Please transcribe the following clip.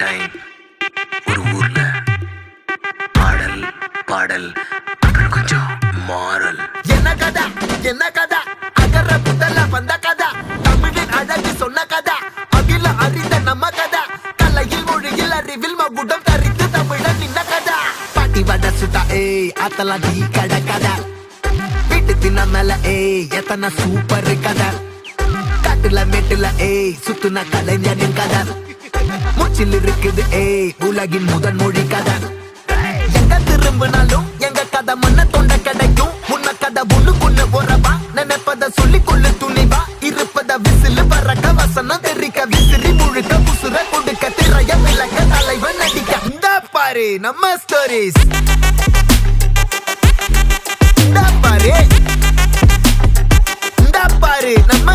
Time ஒரு ஊர்ல பாடல் பாடல் அப்புறம் கொஞ்சம் மாறல். என்ன கதை அகர புதல வந்த கதை, தமிழின் அழகு சொன்ன கதை, அகில அறிந்த நம்ம கதை, கலையில் மொழியில் அறிவில் மகுடம் தரித்து தமிழன் நின்ன கதை. பாட்டி வட சுட்டா அத்தலாம் டீ கடை கதை, வீட்டு தின்ன மேல எத்தனை சூப்பர் கதை, காட்டுல மேட்டுல சுத்துன கலைஞனின் கதை, மூச்சில் இருக்குது உலகின் முதன் மொழி கதை. எங்க திரும்பினாலும் எங்க கதை மண்ண தொண்ட கிடைக்கும், முன்ன கதை ஒண்ணுக்குள்ள போறவா, நினைப்பத சொல்லி கொள்ளு துணிவா, இருப்பத விசிலு பறக்க வசனம் தெரிக்க விசிறி முழுக்க புசுர கொடுக்க திரைய விளக்க தலைவன் நடிக்க. இந்த பாரு நம்ம ஸ்டோரிஸ், இந்த பாரு நம்ம